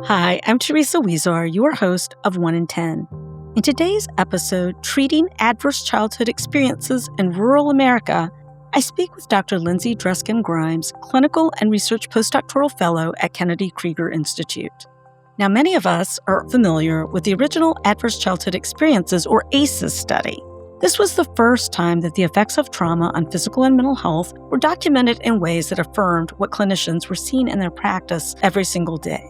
Hi, I'm Teresa Weezar, your host of 1 in 10. In today's episode, Treating Adverse Childhood Experiences in Rural America, I speak with Dr. Lindsay Druskin Grimes, Clinical and Research Postdoctoral Fellow at Kennedy Krieger Institute. Now, many of us are familiar with the original Adverse Childhood Experiences, or ACEs study. This was the first time that the effects of trauma on physical and mental health were documented in ways that affirmed what clinicians were seeing in their practice every single day.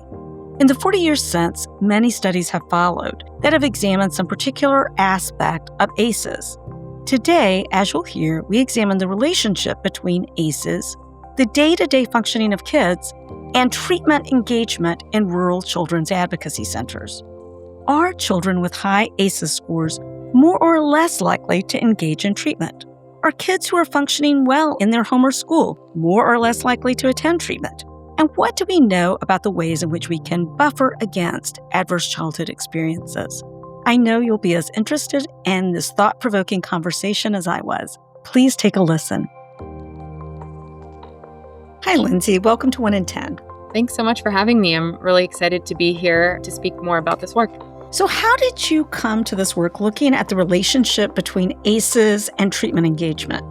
In the 40 years since, many studies have followed that have examined some particular aspect of ACEs. Today, as you'll hear, we examine the relationship between ACEs, the day-to-day functioning of kids, and treatment engagement in rural children's advocacy centers. Are children with high ACEs scores more or less likely to engage in treatment? Are kids who are functioning well in their home or school more or less likely to attend treatment? And what do we know about the ways in which we can buffer against adverse childhood experiences? I know you'll be as interested in this thought-provoking conversation as I was. Please take a listen. Hi, Lindsay. Welcome to 1 in 10. Thanks so much for having me. I'm really excited to be here to speak more about this work. So how did you come to this work looking at the relationship between ACEs and treatment engagement?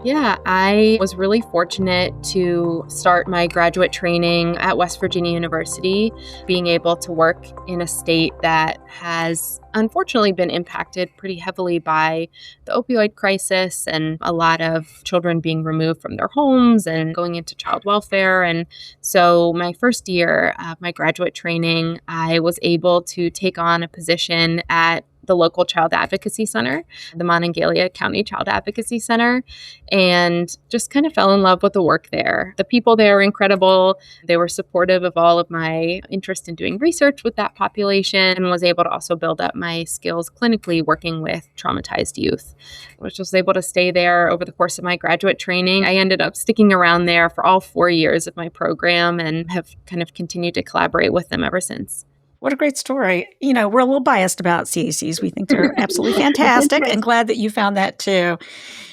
Yeah, I was really fortunate to start my graduate training at West Virginia University, being able to work in a state that has unfortunately been impacted pretty heavily by the opioid crisis and a lot of children being removed from their homes and going into child welfare. And so my first year of my graduate training, I was able to take on a position at the local child advocacy center, the Monongalia County Child Advocacy Center, and just kind of fell in love with the work there. The people there were incredible. They were supportive of all of my interest in doing research with that population, and was able to also build up my skills clinically working with traumatized youth, which was able to stay there over the course of my graduate training. I ended up sticking around there for all 4 years of my program and have kind of continued to collaborate with them ever since. What a great story. You know, we're a little biased about CACs. We think they're absolutely fantastic and glad that you found that too.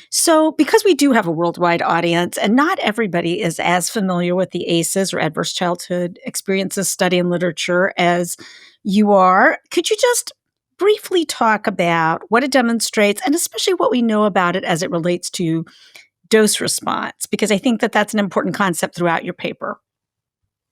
So because we do have a worldwide audience and not everybody is as familiar with the ACEs or Adverse Childhood Experiences study and literature as you are, could you just briefly talk about what it demonstrates and especially what we know about it as it relates to dose response? Because I think that that's an important concept throughout your paper.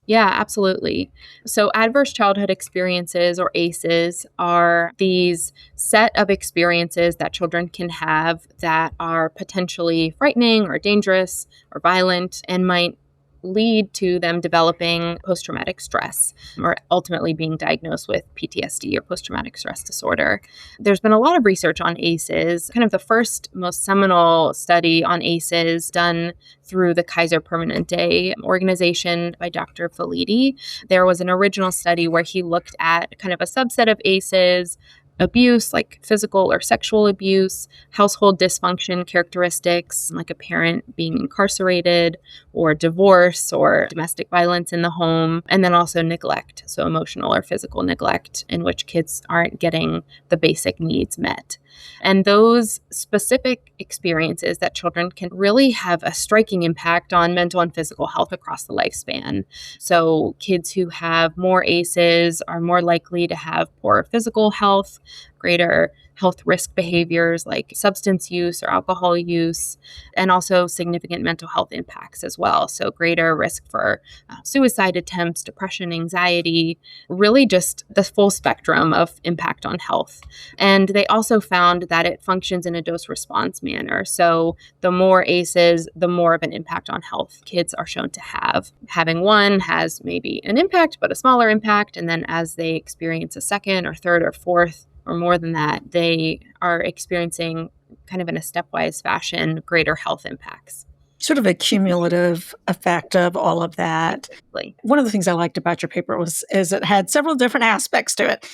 Yeah, absolutely. So adverse childhood experiences, or ACEs, are these set of experiences that children can have that are potentially frightening or dangerous or violent and might lead to them developing post-traumatic stress or ultimately being diagnosed with PTSD or post-traumatic stress disorder. There's been a lot of research on ACEs. Kind of the first most seminal study on ACEs done through the Kaiser Permanente organization by Dr. Felitti. There was an original study where he looked at kind of a subset of ACEs, abuse, like physical or sexual abuse, household dysfunction characteristics, like a parent being incarcerated, or divorce, or domestic violence in the home, and then also neglect, so emotional or physical neglect, in which kids aren't getting the basic needs met. And those specific experiences that children can really have a striking impact on mental and physical health across the lifespan. So kids who have more ACEs are more likely to have poorer physical health, greater health risk behaviors like substance use or alcohol use, and also significant mental health impacts as well. So greater risk for suicide attempts, depression, anxiety, really just the full spectrum of impact on health. And they also found that it functions in a dose response manner. So the more ACEs, the more of an impact on health kids are shown to have. Having one has maybe an impact, but a smaller impact. And then as they experience a second or third or fourth, or more than that, they are experiencing kind of in a stepwise fashion, greater health impacts. Sort of a cumulative effect of all of that. Exactly. One of the things I liked about your paper is it had several different aspects to it.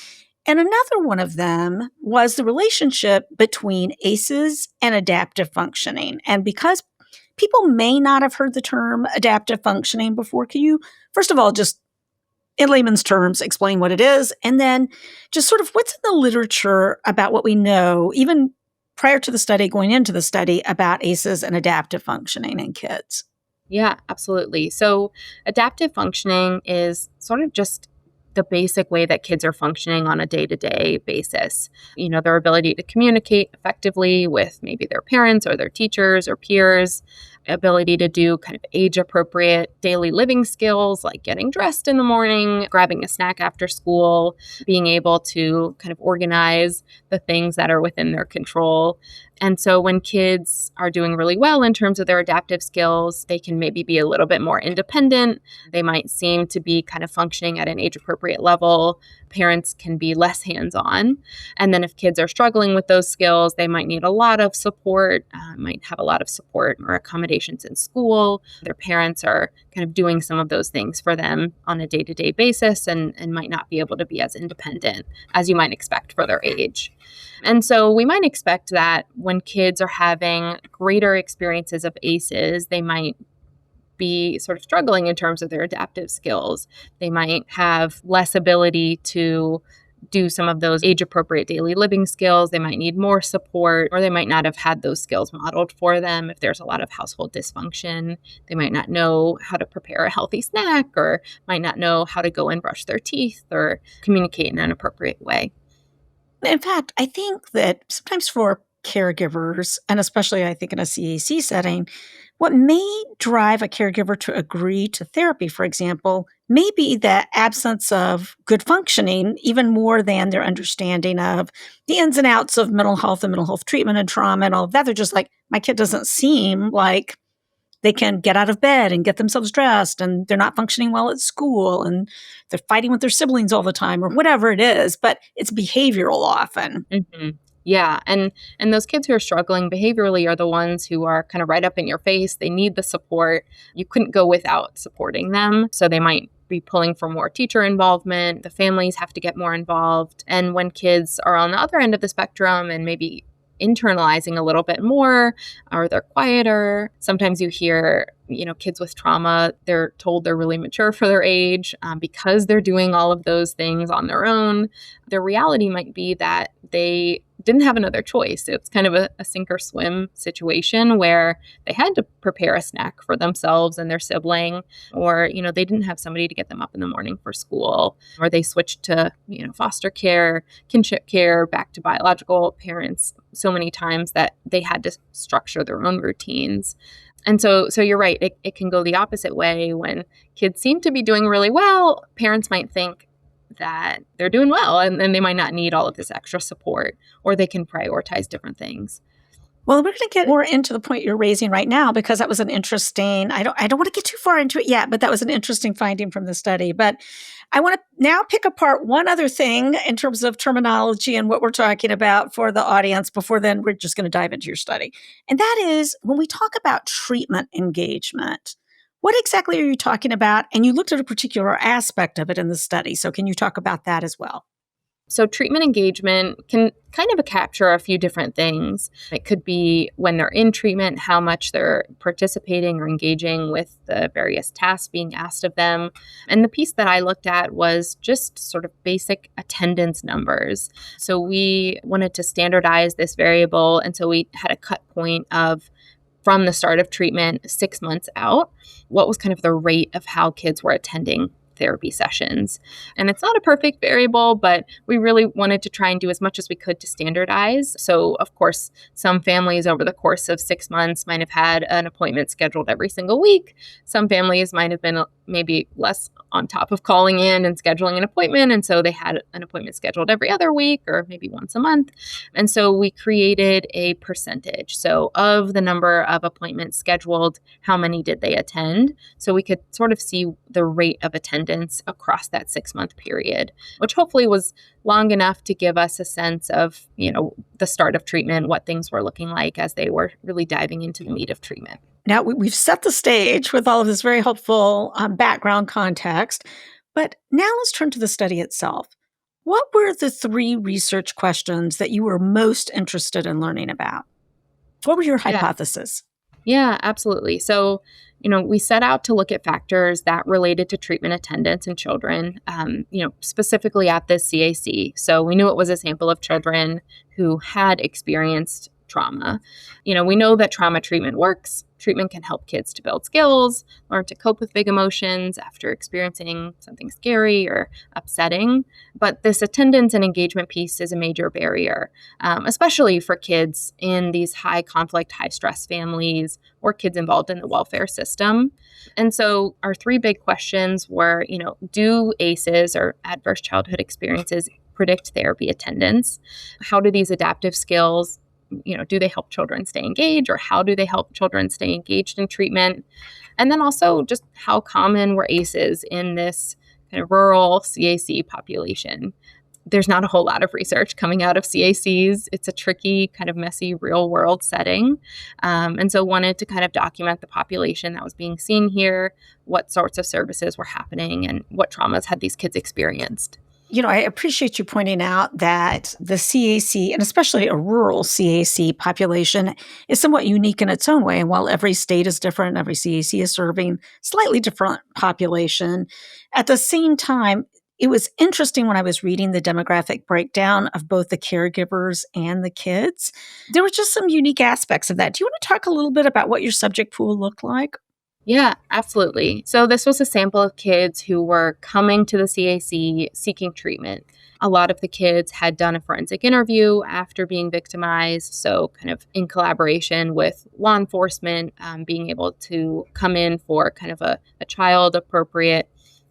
And another one of them was the relationship between ACEs and adaptive functioning. And because people may not have heard the term adaptive functioning before, can you, first of all, just in layman's terms, explain what it is, and then just sort of what's in the literature about what we know, even prior to the study, going into the study, about ACEs and adaptive functioning in kids? Yeah, absolutely. So adaptive functioning is sort of just the basic way that kids are functioning on a day-to-day basis. Their ability to communicate effectively with maybe their parents or their teachers or peers, ability to do kind of age-appropriate daily living skills like getting dressed in the morning, grabbing a snack after school, being able to kind of organize the things that are within their control. And so when kids are doing really well in terms of their adaptive skills, they can maybe be a little bit more independent. They might seem to be kind of functioning at an age-appropriate level. Parents can be less hands-on. And then if kids are struggling with those skills, they might need a lot of support, might have a lot of support or accommodations in school. Their parents are kind of doing some of those things for them on a day-to-day basis and might not be able to be as independent as you might expect for their age. And so we might expect that when kids are having greater experiences of ACEs, they might be sort of struggling in terms of their adaptive skills. They might have less ability to do some of those age-appropriate daily living skills. They might need more support, or they might not have had those skills modeled for them. If there's a lot of household dysfunction, they might not know how to prepare a healthy snack, or might not know how to go and brush their teeth or communicate in an appropriate way. In fact, I think that sometimes for caregivers, and especially I think in a CAC setting, what may drive a caregiver to agree to therapy, for example, may be the absence of good functioning, even more than their understanding of the ins and outs of mental health and mental health treatment and trauma and all of that. They're just like, my kid doesn't seem like they can get out of bed and get themselves dressed, and they're not functioning well at school, and they're fighting with their siblings all the time, or whatever it is, but it's behavioral often. Mm-hmm. Yeah. And those kids who are struggling behaviorally are the ones who are kind of right up in your face. They need the support. You couldn't go without supporting them. So they might be pulling for more teacher involvement. The families have to get more involved. And when kids are on the other end of the spectrum and maybe internalizing a little bit more, or they're quieter. Sometimes you hear, kids with trauma, they're told they're really mature for their age because they're doing all of those things on their own. Their reality might be that they didn't have another choice. It's kind of a sink or swim situation where they had to prepare a snack for themselves and their sibling, or, they didn't have somebody to get them up in the morning for school, or they switched to, foster care, kinship care, back to biological parents so many times that they had to structure their own routines. And so you're right. It can go the opposite way. When kids seem to be doing really well, parents might think that they're doing well and they might not need all of this extra support, or they can prioritize different things. Well, we're going to get more into the point you're raising right now, because that was an interesting, I don't want to get too far into it yet, but that was an interesting finding from the study. But I want to now pick apart one other thing in terms of terminology and what we're talking about for the audience. Before then, we're just going to dive into your study. And that is when we talk about treatment engagement, what exactly are you talking about? And you looked at a particular aspect of it in the study. So can you talk about that as well? So treatment engagement can kind of capture a few different things. It could be when they're in treatment, how much they're participating or engaging with the various tasks being asked of them. And the piece that I looked at was just sort of basic attendance numbers. So we wanted to standardize this variable. And so we had a cut point of, from the start of treatment, 6 months out, what was kind of the rate of how kids were attending therapy sessions. And it's not a perfect variable, but we really wanted to try and do as much as we could to standardize. So, of course, some families over the course of 6 months might have had an appointment scheduled every single week. Some families might have been maybe less on top of calling in and scheduling an appointment. And so they had an appointment scheduled every other week or maybe once a month. And so we created a percentage. So of the number of appointments scheduled, how many did they attend? So we could sort of see the rate of attendance across that 6-month period, which hopefully was long enough to give us a sense of, the start of treatment, what things were looking like as they were really diving into the meat of treatment. Now, we've set the stage with all of this very helpful background context, but now let's turn to the study itself. What were the 3 research questions that you were most interested in learning about? What were your hypotheses? Yeah, absolutely. So, we set out to look at factors that related to treatment attendance in children, specifically at this CAC. So we knew it was a sample of children who had experienced trauma. We know that trauma treatment works. Treatment can help kids to build skills, learn to cope with big emotions after experiencing something scary or upsetting. But this attendance and engagement piece is a major barrier, especially for kids in these high conflict, high stress families or kids involved in the welfare system. And so our three big questions were, do ACEs or adverse childhood experiences predict therapy attendance? How do these adaptive skills do they help children stay engaged, or how do they help children stay engaged in treatment? And then also just how common were ACEs in this kind of rural CAC population? There's not a whole lot of research coming out of CACs. It's a tricky, kind of messy real world setting. And so wanted to kind of document the population that was being seen here, what sorts of services were happening, and what traumas had these kids experienced. I appreciate you pointing out that the CAC, and especially a rural CAC population, is somewhat unique in its own way. And while every state is different, every CAC is serving slightly different population, at the same time, it was interesting when I was reading the demographic breakdown of both the caregivers and the kids. There were just some unique aspects of that. Do you want to talk a little bit about what your subject pool looked like? Yeah, absolutely. So this was a sample of kids who were coming to the CAC seeking treatment. A lot of the kids had done a forensic interview after being victimized, so kind of in collaboration with law enforcement, being able to come in for kind of a child-appropriate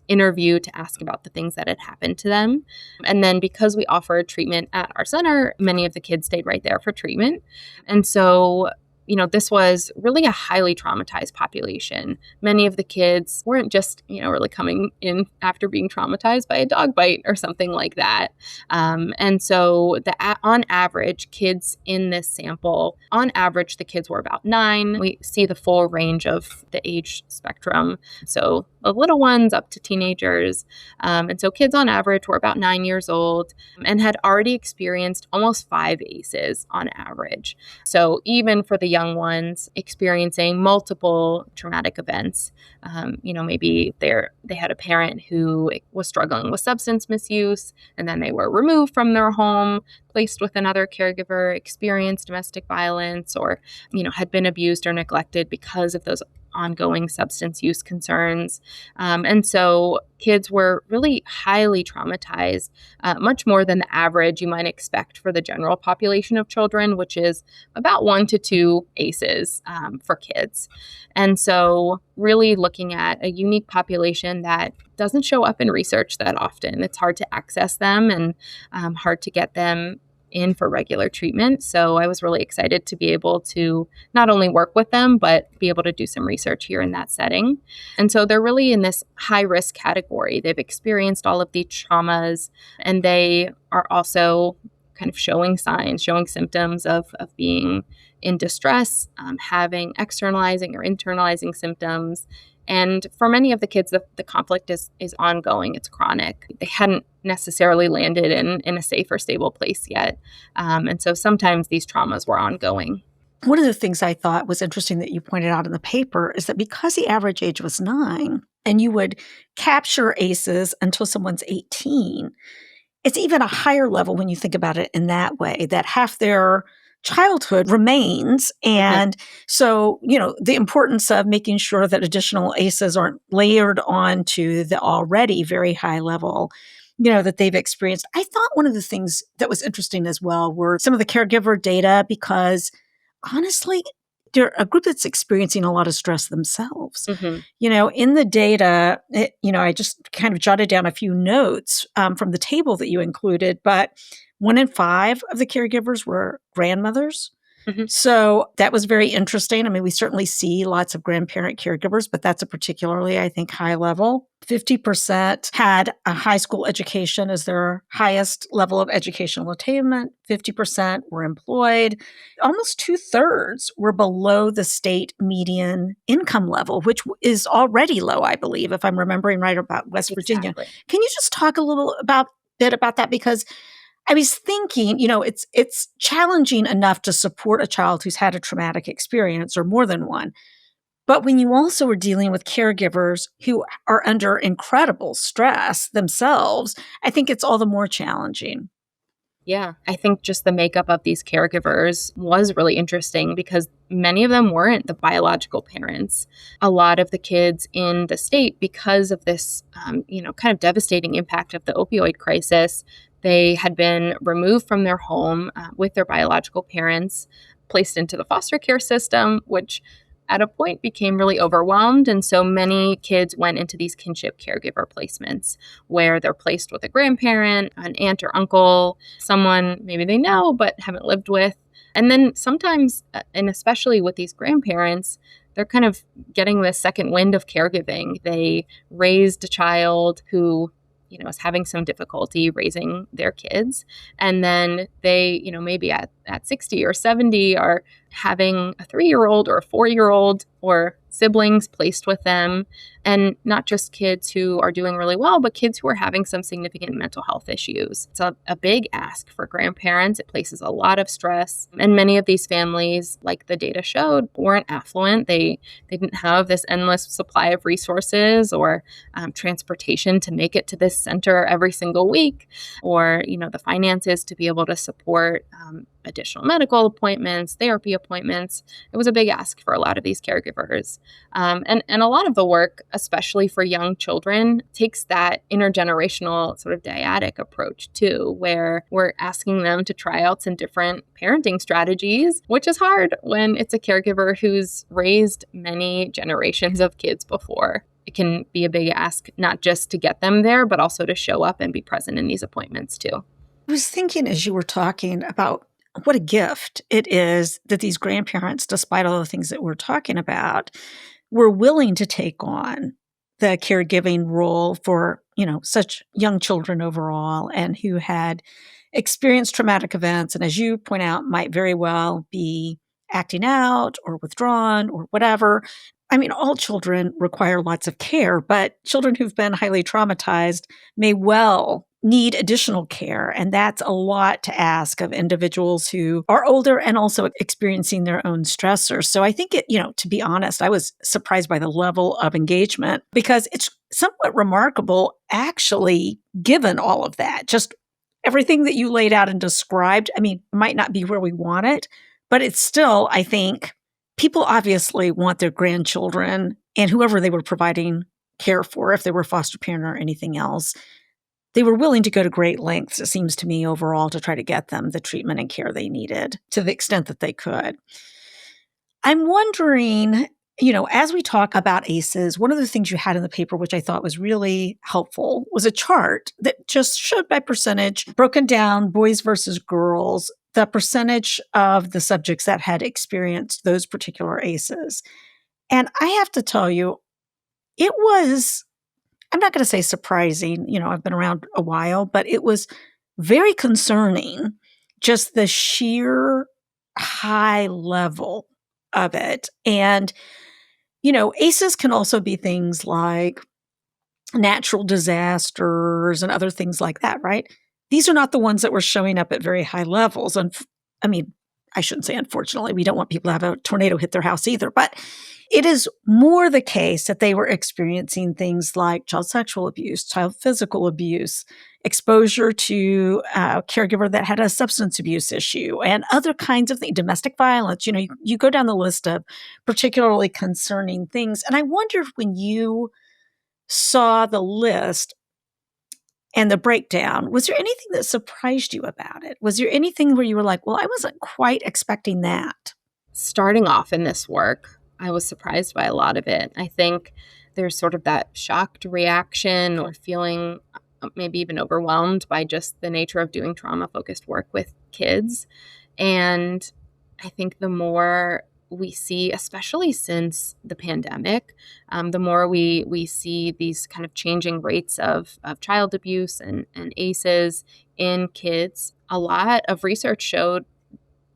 interview to ask about the things that had happened to them. And then because we offered treatment at our center, many of the kids stayed right there for treatment. And so this was really a highly traumatized population. Many of the kids weren't just, really coming in after being traumatized by a dog bite or something like that. And so on average, kids in this sample, on average, the kids were about 9. We see the full range of the age spectrum. So the little ones up to teenagers. And so kids on average were about 9 years old and had already experienced almost 5 ACEs on average. So even for the young ones experiencing multiple traumatic events, maybe they had a parent who was struggling with substance misuse, and then they were removed from their home, placed with another caregiver, experienced domestic violence, or, had been abused or neglected because of those ongoing substance use concerns. And so kids were really highly traumatized, much more than the average you might expect for the general population of children, which is about 1 to 2 ACEs for kids. And so really looking at a unique population that doesn't show up in research that often. It's hard to access them and hard to get them in for regular treatment. So I was really excited to be able to not only work with them, but be able to do some research here in that setting. And so they're really in this high risk category. They've experienced all of these traumas, and they are also kind of showing signs, showing symptoms of being in distress, having externalizing or internalizing symptoms. And for many of the kids, the conflict is ongoing. It's chronic. They hadn't necessarily landed in a safe or stable place yet. And so sometimes these traumas were ongoing. One of the things I thought was interesting that you pointed out in the paper is that because the average age was 9 and you would capture ACEs until someone's 18, it's even a higher level when you think about it in that way, that half their childhood remains. And so, the importance of making sure that additional ACEs aren't layered onto the already very high level, that they've experienced. I thought one of the things that was interesting as well were some of the caregiver data, because honestly, they're a group that's experiencing a lot of stress themselves. Mm-hmm. In the data, I just kind of jotted down a few notes from the table that you included, but 1 in 5 of the caregivers were grandmothers. Mm-hmm. So that was very interesting. I mean, we certainly see lots of grandparent caregivers, but that's a particularly, I think, high level. 50% had a high school education as their highest level of educational attainment. 50% were employed. Almost 2/3 were below the state median income level, which is already low, I believe, if I'm remembering right about West Virginia. Can you just talk a little bit about that? Because I was thinking, it's challenging enough to support a child who's had a traumatic experience or more than one. But when you also are dealing with caregivers who are under incredible stress themselves, I think it's all the more challenging. Yeah, I think just the makeup of these caregivers was really interesting because many of them weren't the biological parents. A lot of the kids in the state, because of this, kind of devastating impact of the opioid crisis, they had been removed from their home with their biological parents, placed into the foster care system, which at a point became really overwhelmed. And so many kids went into these kinship caregiver placements where they're placed with a grandparent, an aunt or uncle, someone maybe they know but haven't lived with. And then sometimes, and especially with these grandparents, they're kind of getting this second wind of caregiving. They raised a child who is having some difficulty raising their kids. And then they, maybe at 60 or 70 are having a 3-year-old or a 4-year-old or siblings placed with them. And not just kids who are doing really well, but kids who are having some significant mental health issues. It's a big ask for grandparents. It places a lot of stress. And many of these families, like the data showed, weren't affluent. They didn't have this endless supply of resources or transportation to make it to this center every single week, or, the finances to be able to support additional medical appointments, therapy appointments. It was a big ask for a lot of these caregivers. And a lot of the work, especially for young children, takes that intergenerational sort of dyadic approach too, where we're asking them to try out some different parenting strategies, which is hard when it's a caregiver who's raised many generations of kids before. It can be a big ask, not just to get them there, but also to show up and be present in these appointments too. I was thinking as you were talking about what a gift it is that these grandparents, despite all the things that we're talking about, were willing to take on the caregiving role for, such young children overall, and who had experienced traumatic events. And as you point out, might very well be acting out or withdrawn or whatever. I mean, all children require lots of care, but children who've been highly traumatized may well need additional care. And that's a lot to ask of individuals who are older and also experiencing their own stressors. So I think to be honest, I was surprised by the level of engagement because it's somewhat remarkable, actually, given all of that. Just everything that you laid out and described, might not be where we want it, but it's still, I think, people obviously want their grandchildren and whoever they were providing care for, if they were foster parent or anything else, they were willing to go to great lengths, it seems to me, overall, to try to get them the treatment and care they needed to the extent that they could. I'm wondering, as we talk about ACEs, one of the things you had in the paper, which I thought was really helpful, was a chart that just showed by percentage, broken down boys versus girls, the percentage of the subjects that had experienced those particular ACEs. And I have to tell you, it was, I'm not going to say surprising, I've been around a while, but it was very concerning, just the sheer high level of it. And, ACEs can also be things like natural disasters and other things like that, right? These are not the ones that were showing up at very high levels. And I shouldn't say unfortunately, we don't want people to have a tornado hit their house either, but it is more the case that they were experiencing things like child sexual abuse, child physical abuse, exposure to a caregiver that had a substance abuse issue, and other kinds of things, domestic violence. You go down the list of particularly concerning things. And I wondered, when you saw the list and the breakdown, was there anything that surprised you about it? Was there anything where you were like, well, I wasn't quite expecting that? Starting off in this work, I was surprised by a lot of it. I think there's sort of that shocked reaction or feeling maybe even overwhelmed by just the nature of doing trauma-focused work with kids. And I think the more we see, especially since the pandemic, the more we see these kind of changing rates of child abuse and ACEs in kids, a lot of research showed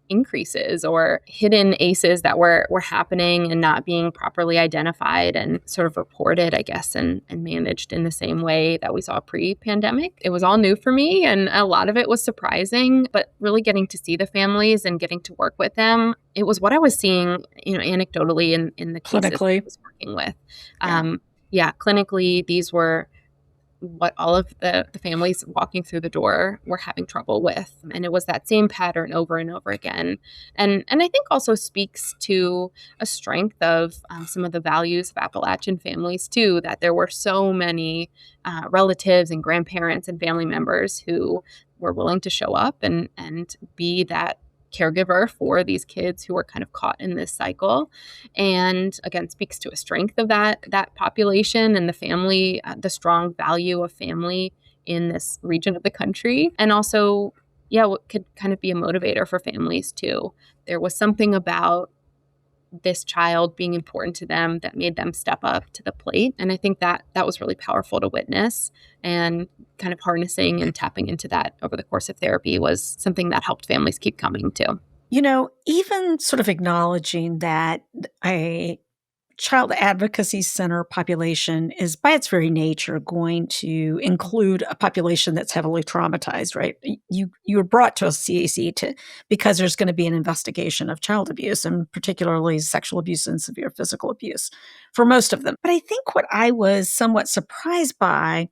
increases or hidden ACEs that were happening and not being properly identified and sort of reported, I guess, and managed in the same way that we saw pre-pandemic. It was all new for me, and a lot of it was surprising, but really getting to see the families and getting to work with them, it was what I was seeing, anecdotally in the cases I was working with. Clinically, these were what all of the families walking through the door were having trouble with. And it was that same pattern over and over again. And I think also speaks to a strength of some of the values of Appalachian families, too, that there were so many relatives and grandparents and family members who were willing to show up and be that caregiver for these kids who were kind of caught in this cycle. And again, speaks to a strength of that population and the family, the strong value of family in this region of the country. And also, yeah, what could kind of be a motivator for families too. There was something about this child being important to them that made them step up to the plate. And I think that was really powerful to witness, and kind of harnessing and tapping into that over the course of therapy was something that helped families keep coming to. Even sort of acknowledging that a child advocacy center population is by its very nature going to include a population that's heavily traumatized, right? You were brought to a CAC because there's going to be an investigation of child abuse, and particularly sexual abuse and severe physical abuse for most of them. But I think what I was somewhat surprised by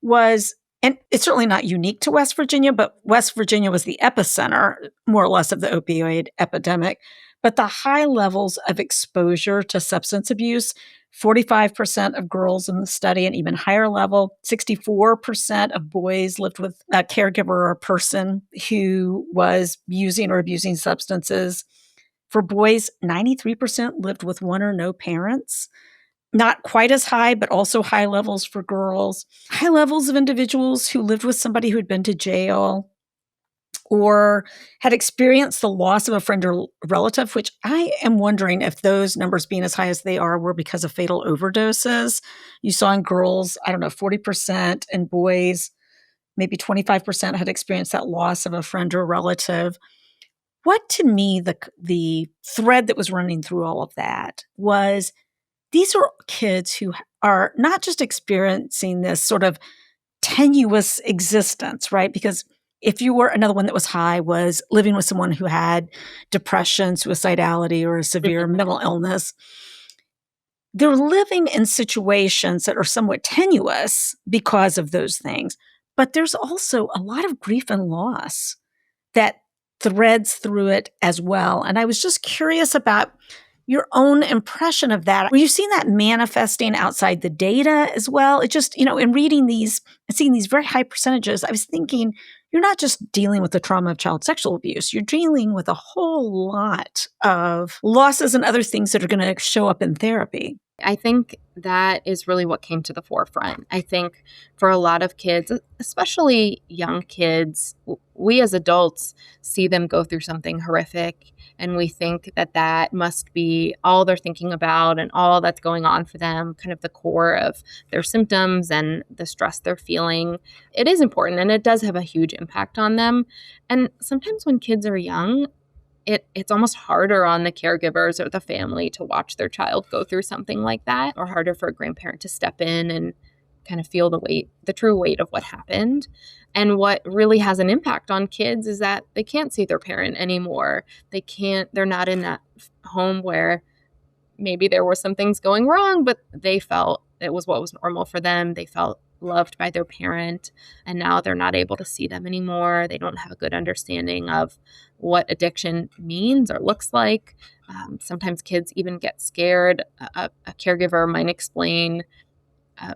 was, and it's certainly not unique to West Virginia, but West Virginia was the epicenter, more or less, of the opioid epidemic. But the high levels of exposure to substance abuse, 45% of girls in the study, and even higher level, 64% of boys lived with a caregiver or a person who was using or abusing substances. For boys, 93% lived with one or no parents. Not quite as high, but also high levels for girls. High levels of individuals who lived with somebody who had been to jail or had experienced the loss of a friend or relative, which I am wondering if those numbers being as high as they are were because of fatal overdoses. You saw in girls, 40%, and boys, maybe 25% had experienced that loss of a friend or relative. What to me, the thread that was running through all of that was these are kids who are not just experiencing this sort of tenuous existence, right? Because if you were another one that was high, was living with someone who had depression, suicidality, or a severe mental illness, they're living in situations that are somewhat tenuous because of those things. But there's also a lot of grief and loss that threads through it as well. And I was just curious about your own impression of that. Were you seeing that manifesting outside the data as well? It just, in reading these and seeing these very high percentages, I was thinking, you're not just dealing with the trauma of child sexual abuse. You're dealing with a whole lot of losses and other things that are going to show up in therapy. I think that is really what came to the forefront. I think for a lot of kids, especially young kids, we as adults see them go through something horrific, and we think that must be all they're thinking about and all that's going on for them, kind of the core of their symptoms and the stress they're feeling. It is important, and it does have a huge impact on them. And sometimes when kids are young, it's almost harder on the caregivers or the family to watch their child go through something like that, or harder for a grandparent to step in and kind of feel the true weight of what happened. And what really has an impact on kids is that they can't see their parent anymore. They're not in that home where maybe there were some things going wrong, but they felt it was what was normal for them. They felt loved by their parent, and now they're not able to see them anymore. They don't have a good understanding of what addiction means or looks like. Sometimes kids even get scared. A caregiver might explain,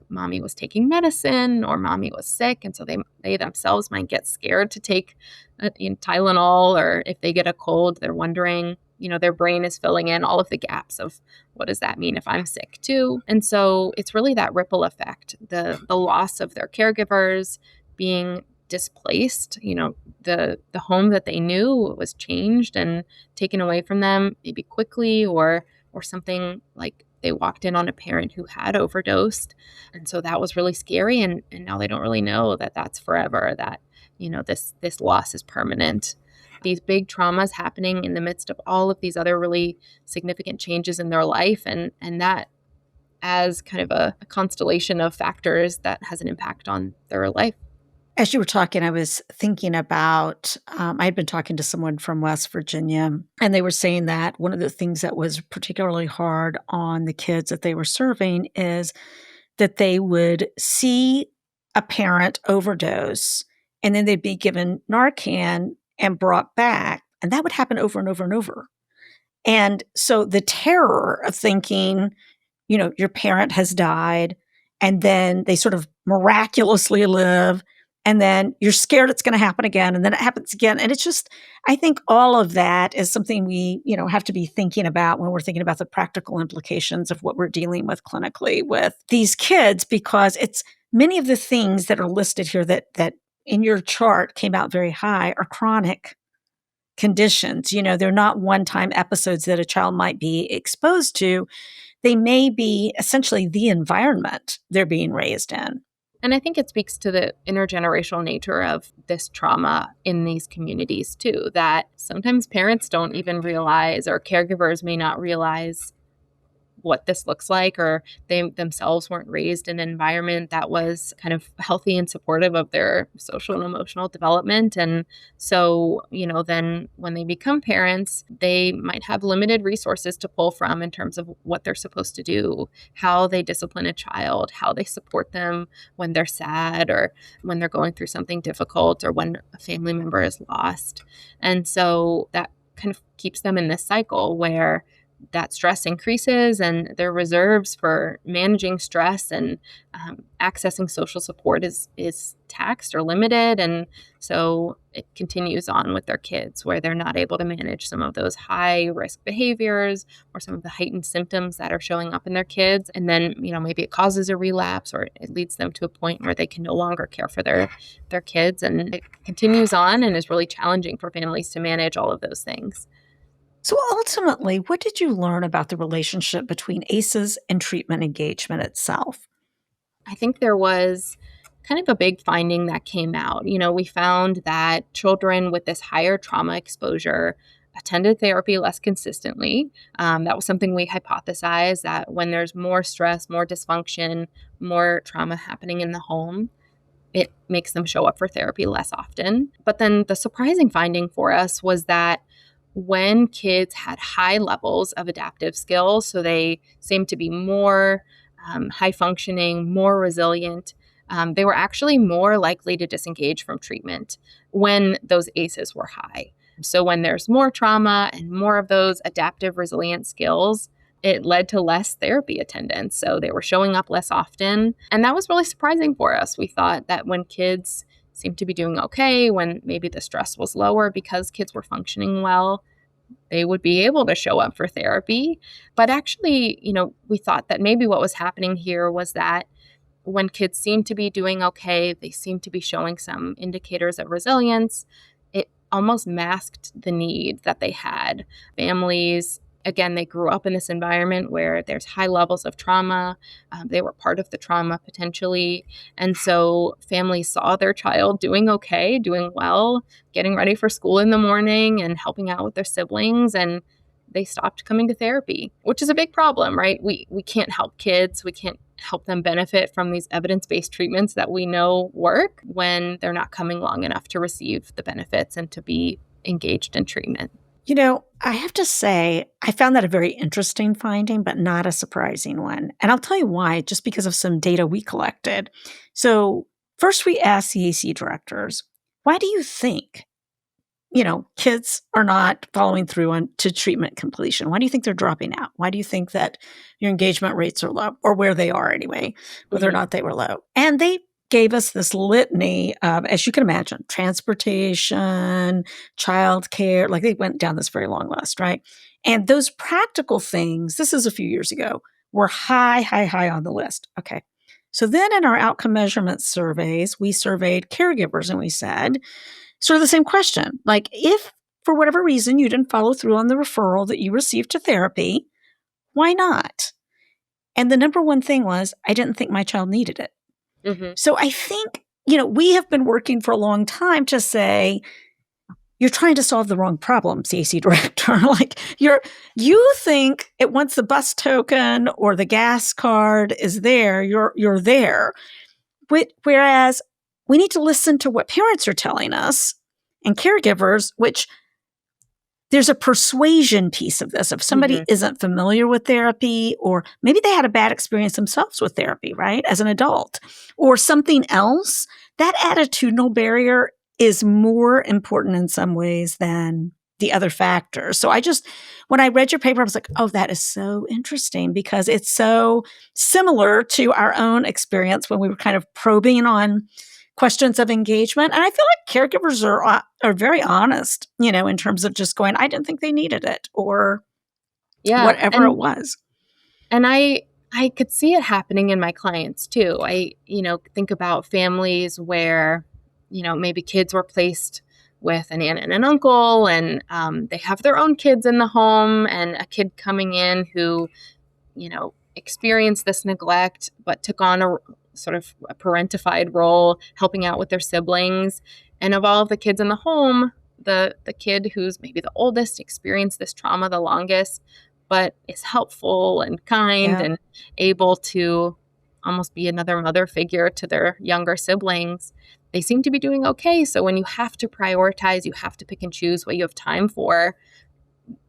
mommy was taking medicine or mommy was sick, and so they themselves might get scared to take Tylenol, or if they get a cold, they're wondering, their brain is filling in all of the gaps of what does that mean if I'm sick too? And so it's really that ripple effect, the loss of their caregivers, being displaced, the home that they knew was changed and taken away from them, maybe quickly, or something like they walked in on a parent who had overdosed. And so that was really scary. And now they don't really know that that's forever, that, this loss is permanent. These big traumas happening in the midst of all of these other really significant changes in their life, and that as kind of a constellation of factors that has an impact on their life. As you were talking, I was thinking about, I had been talking to someone from West Virginia, and they were saying that one of the things that was particularly hard on the kids that they were serving is that they would see a parent overdose, and then they'd be given Narcan and brought back. And that would happen over and over and over. And so the terror of thinking, your parent has died, and then they sort of miraculously live, and then you're scared it's going to happen again, and then it happens again. And it's just, I think all of that is something we, have to be thinking about when we're thinking about the practical implications of what we're dealing with clinically with these kids, because it's many of the things that are listed here that in your chart came out very high are chronic conditions. They're not one-time episodes that a child might be exposed to. They may be essentially the environment they're being raised in. And I think it speaks to the intergenerational nature of this trauma in these communities too, that sometimes parents don't even realize, or caregivers may not realize what this looks like, or they themselves weren't raised in an environment that was kind of healthy and supportive of their social and emotional development. And so, then when they become parents, they might have limited resources to pull from in terms of what they're supposed to do, how they discipline a child, how they support them when they're sad or when they're going through something difficult or when a family member is lost. And so that kind of keeps them in this cycle where that stress increases and their reserves for managing stress and accessing social support is taxed or limited. And so it continues on with their kids where they're not able to manage some of those high risk behaviors or some of the heightened symptoms that are showing up in their kids. And then, maybe it causes a relapse or it leads them to a point where they can no longer care for their kids. And it continues on and is really challenging for families to manage all of those things. So ultimately, what did you learn about the relationship between ACEs and treatment engagement itself? I think there was kind of a big finding that came out. We found that children with this higher trauma exposure attended therapy less consistently. That was something we hypothesized, that when there's more stress, more dysfunction, more trauma happening in the home, it makes them show up for therapy less often. But then the surprising finding for us was that when kids had high levels of adaptive skills, so they seemed to be more high functioning, more resilient, they were actually more likely to disengage from treatment when those ACEs were high. So when there's more trauma and more of those adaptive resilient skills, it led to less therapy attendance. So they were showing up less often. And that was really surprising for us. We thought that when kids seemed to be doing okay, when maybe the stress was lower because kids were functioning well, they would be able to show up for therapy. But actually, we thought that maybe what was happening here was that when kids seemed to be doing okay, they seemed to be showing some indicators of resilience. It almost masked the need that they had. Families, again, they grew up in this environment where there's high levels of trauma. They were part of the trauma potentially. And so families saw their child doing okay, doing well, getting ready for school in the morning and helping out with their siblings. And they stopped coming to therapy, which is a big problem, right? We can't help kids. We can't help them benefit from these evidence-based treatments that we know work when they're not coming long enough to receive the benefits and to be engaged in treatment. I have to say, I found that a very interesting finding, but not a surprising one. And I'll tell you why, just because of some data we collected. So first we asked the AC directors, why do you think, kids are not following through on to treatment completion? Why do you think they're dropping out? Why do you think that your engagement rates are low, or where they are anyway, whether or not they were low? And they gave us this litany of, as you can imagine, transportation, childcare, like they went down this very long list, right? And those practical things, this is a few years ago, were high on the list. Okay. So then in our outcome measurement surveys, we surveyed caregivers and we said sort of the same question. Like, if for whatever reason you didn't follow through on the referral that you received to therapy, why not? And the number one thing was, I didn't think my child needed it. Mm-hmm. So I think, we have been working for a long time to say, you're trying to solve the wrong problem, CAC director. Like you think it once the bus token or the gas card is there, you're there. Whereas we need to listen to what parents are telling us and caregivers, which there's a persuasion piece of this. If somebody isn't familiar with therapy, or maybe they had a bad experience themselves with therapy, right, as an adult, or something else, that attitudinal barrier is more important in some ways than the other factors. So when I read your paper, I was like, oh, that is so interesting, because it's so similar to our own experience when we were kind of probing on questions of engagement. And I feel like caregivers are very honest, in terms of just going, I didn't think they needed it, or whatever it was. And I could see it happening in my clients too. I think about families where, maybe kids were placed with an aunt and an uncle, and they have their own kids in the home, and a kid coming in who, experienced this neglect, but took on a sort of a parentified role, helping out with their siblings. And of all of the kids in the home, the kid who's maybe the oldest experienced this trauma the longest, but is helpful and kind and able to almost be another mother figure to their younger siblings. They seem to be doing okay. So when you have to prioritize, you have to pick and choose what you have time for,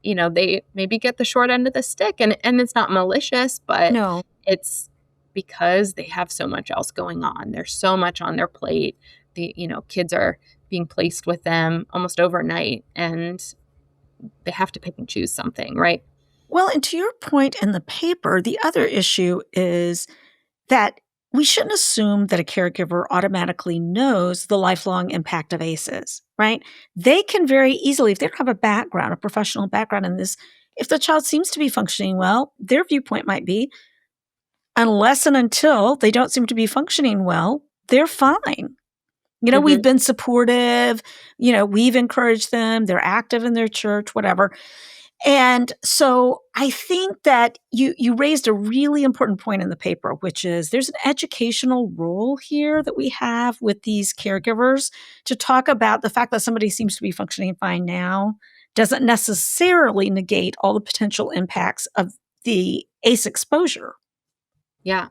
they maybe get the short end of the stick. And it's not malicious, but it's because they have so much else going on. There's so much on their plate. The kids are being placed with them almost overnight, and they have to pick and choose something, right? Well, and to your point in the paper, the other issue is that we shouldn't assume that a caregiver automatically knows the lifelong impact of ACEs, right? They can very easily, if they don't have a professional background in this, if the child seems to be functioning well, their viewpoint might be, unless and until they don't seem to be functioning well, they're fine. We've been supportive, we've encouraged them, they're active in their church, whatever. And so I think that you raised a really important point in the paper, which is there's an educational role here that we have with these caregivers to talk about the fact that somebody seems to be functioning fine now doesn't necessarily negate all the potential impacts of the ACE exposure. Yeah.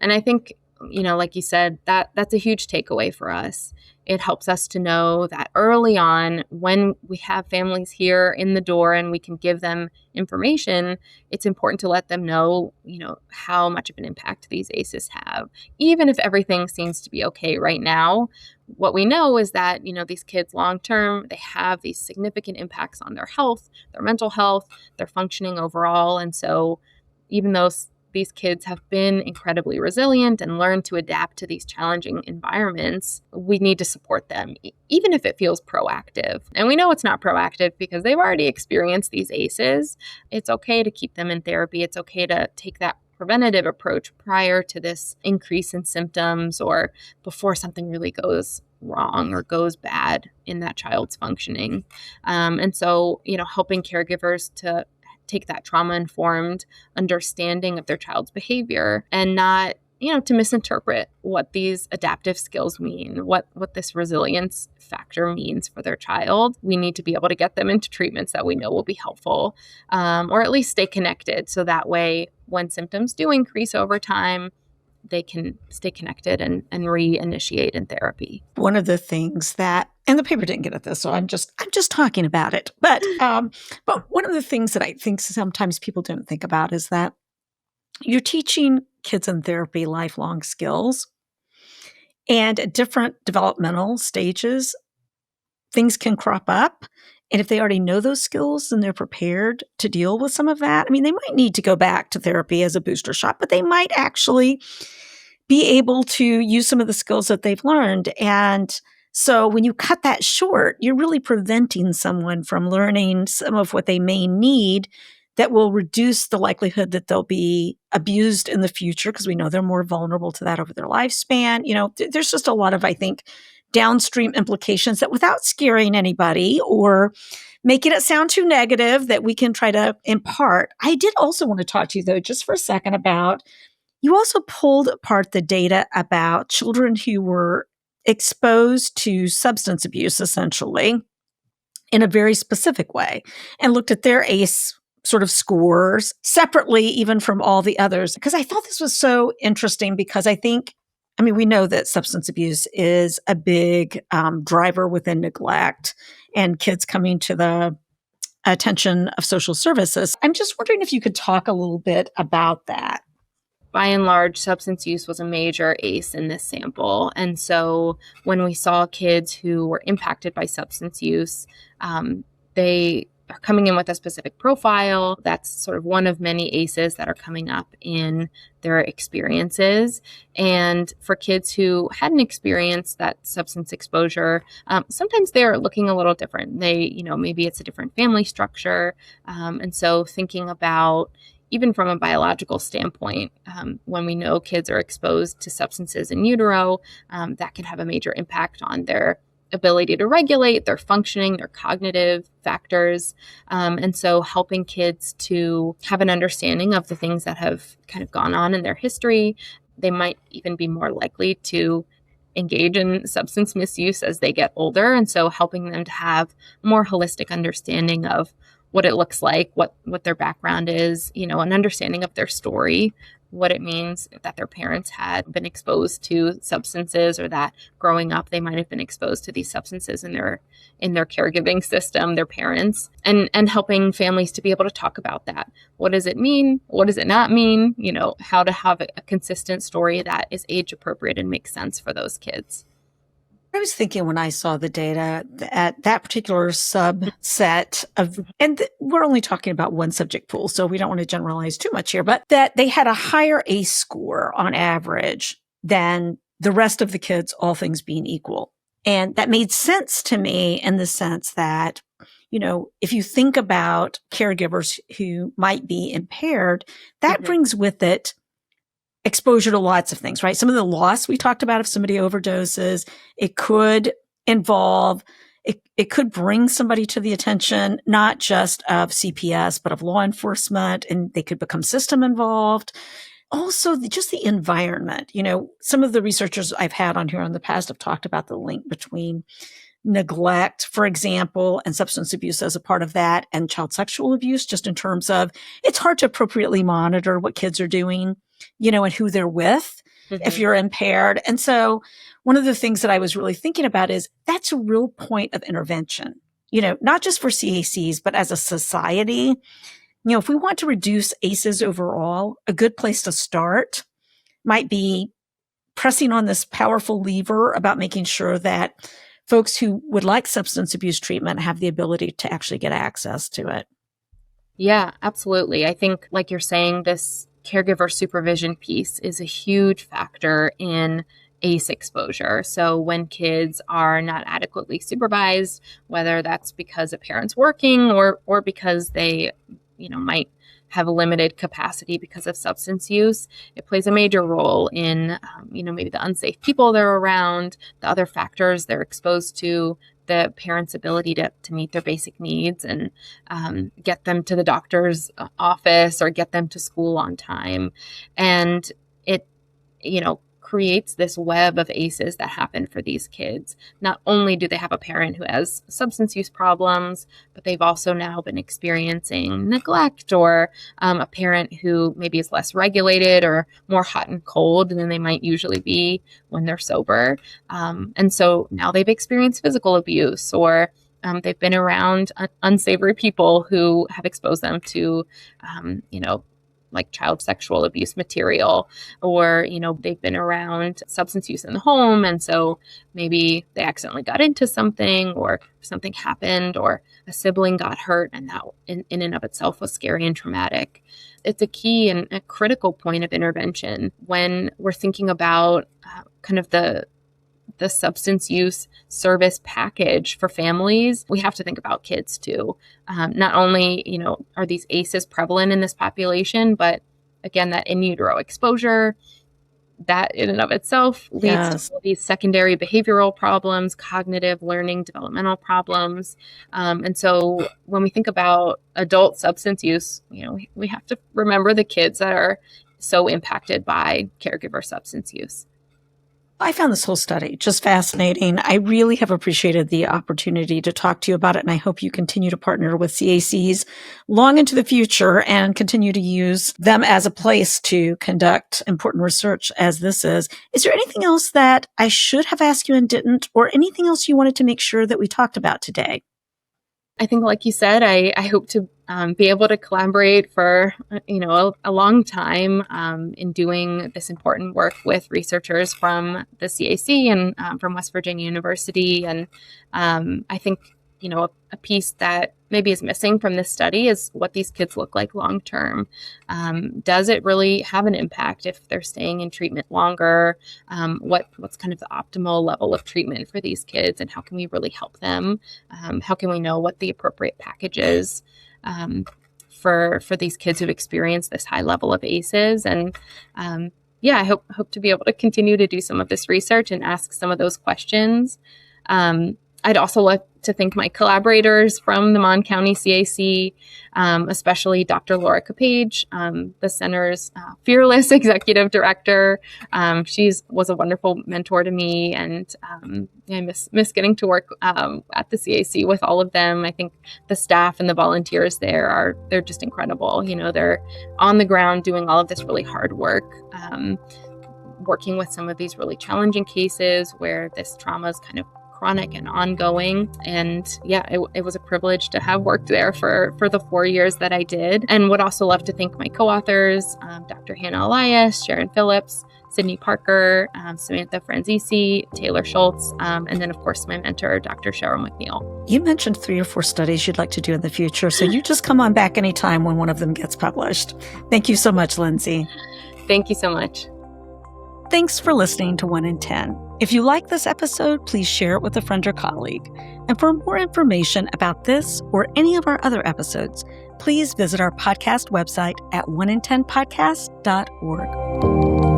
And I think, like you said, that's a huge takeaway for us. It helps us to know that early on, when we have families here in the door and we can give them information, it's important to let them know, how much of an impact these ACEs have. Even if everything seems to be okay right now, what we know is that, these kids long term, they have these significant impacts on their health, their mental health, their functioning overall. And so even though these kids have been incredibly resilient and learned to adapt to these challenging environments, we need to support them, even if it feels proactive. And we know it's not proactive because they've already experienced these ACEs. It's okay to keep them in therapy. It's okay to take that preventative approach prior to this increase in symptoms or before something really goes wrong or goes bad in that child's functioning. And so, helping caregivers to take that trauma-informed understanding of their child's behavior and not, to misinterpret what these adaptive skills mean, what this resilience factor means for their child. We need to be able to get them into treatments that we know will be helpful, or at least stay connected. So that way, when symptoms do increase over time, they can stay connected and reinitiate in therapy. One of the things that, and the paper didn't get at this, so I'm just talking about it. But one of the things that I think sometimes people don't think about is that you're teaching kids in therapy lifelong skills, and at different developmental stages, things can crop up. And if they already know those skills and they're prepared to deal with some of that, I mean, they might need to go back to therapy as a booster shot, but they might actually be able to use some of the skills that they've learned. And so when you cut that short, you're really preventing someone from learning some of what they may need that will reduce the likelihood that they'll be abused in the future, because we know they're more vulnerable to that over their lifespan. There's just a lot of, I think, downstream implications that, without scaring anybody or making it sound too negative, that we can try to impart. I did also want to talk to you, though, just for a second about, you also pulled apart the data about children who were exposed to substance abuse, essentially, in a very specific way, and looked at their ACE sort of scores separately, even from all the others. Because I thought this was so interesting, because we know that substance abuse is a big driver within neglect and kids coming to the attention of social services. I'm just wondering if you could talk a little bit about that. By and large, substance use was a major ACE in this sample. And so when we saw kids who were impacted by substance use, they are coming in with a specific profile. That's sort of one of many ACEs that are coming up in their experiences. And for kids who hadn't experienced that substance exposure, sometimes they're looking a little different. Maybe it's a different family structure. And so thinking about, even from a biological standpoint, when we know kids are exposed to substances in utero, that can have a major impact on their ability to regulate, their functioning, their cognitive factors. And so helping kids to have an understanding of the things that have kind of gone on in their history, they might even be more likely to engage in substance misuse as they get older. And so helping them to have a more holistic understanding of what it looks like, what their background is, an understanding of their story, what it means that their parents had been exposed to substances, or that growing up they might have been exposed to these substances in their caregiving system, their parents, and helping families to be able to talk about that. What does it mean? What does it not mean? How to have a consistent story that is age appropriate and makes sense for those kids. I was thinking when I saw the data at that particular subset of, and we're only talking about one subject pool, so we don't want to generalize too much here, but that they had a higher ACE score on average than the rest of the kids, all things being equal. And that made sense to me in the sense that, if you think about caregivers who might be impaired, that brings with it exposure to lots of things, right? Some of the loss we talked about, if somebody overdoses, it could involve, it could bring somebody to the attention, not just of CPS, but of law enforcement, and they could become system involved. Also, just the environment. Some of the researchers I've had on here in the past have talked about the link between neglect, for example, and substance abuse as a part of that, and child sexual abuse, just in terms of it's hard to appropriately monitor what kids are doing, and who they're with if you're impaired. And so one of the things that I was really thinking about is that's a real point of intervention, not just for CACs, but as a society. If we want to reduce ACEs overall, a good place to start might be pressing on this powerful lever about making sure that folks who would like substance abuse treatment have the ability to actually get access to it. Yeah, absolutely. I think, like you're saying, this caregiver supervision piece is a huge factor in ACE exposure. So when kids are not adequately supervised, whether that's because a parent's working or because they, might have a limited capacity because of substance use, it plays a major role in, maybe the unsafe people they're around, the other factors they're exposed to, the parent's ability to meet their basic needs and get them to the doctor's office or get them to school on time. And it, creates this web of ACEs that happen for these kids. Not only do they have a parent who has substance use problems, but they've also now been experiencing neglect, or a parent who maybe is less regulated or more hot and cold than they might usually be when they're sober. And so now they've experienced physical abuse, or they've been around unsavory people who have exposed them to, like child sexual abuse material, or, they've been around substance use in the home. And so maybe they accidentally got into something, or something happened, or a sibling got hurt. And that in and of itself was scary and traumatic. It's a key and a critical point of intervention when we're thinking about kind of the substance use service package for families. We have to think about kids too. Not only, are these ACEs prevalent in this population, but again, that in utero exposure, that in and of itself leads to all these secondary behavioral problems, cognitive, learning, developmental problems. And so when we think about adult substance use, we have to remember the kids that are so impacted by caregiver substance use. I found this whole study just fascinating. I really have appreciated the opportunity to talk to you about it, and I hope you continue to partner with CACs long into the future and continue to use them as a place to conduct important research as this is. Is there anything else that I should have asked you and didn't, or anything else you wanted to make sure that we talked about today? I think, like you said, I hope to be able to collaborate for, a long time in doing this important work with researchers from the CAC and from West Virginia University. And I think, a piece that maybe is missing from this study is what these kids look like long term. Does it really have an impact if they're staying in treatment longer? What's kind of the optimal level of treatment for these kids, and how can we really help them? How can we know what the appropriate package is for these kids who've experienced this high level of ACEs? And I hope to be able to continue to do some of this research and ask some of those questions. I'd also like to thank my collaborators from the Mon County CAC, especially Dr. Laura Capage, the center's fearless executive director. She was a wonderful mentor to me, and I miss getting to work at the CAC with all of them. I think the staff and the volunteers they're just incredible. They're on the ground doing all of this really hard work, working with some of these really challenging cases where this trauma is kind of chronic and ongoing. And it was a privilege to have worked there for the 4 years that I did. And would also love to thank my co-authors, Dr. Hannah Elias, Sharon Phillips, Sydney Parker, Samantha Franzisi, Taylor Schultz, and then, of course, my mentor, Dr. Cheryl McNeil. You mentioned 3 or 4 studies you'd like to do in the future, so you just come on back anytime when one of them gets published. Thank you so much, Lindsay. Thank you so much. Thanks for listening to 1 in 10. If you like this episode, please share it with a friend or colleague. And for more information about this or any of our other episodes, please visit our podcast website at 1in10podcast.org.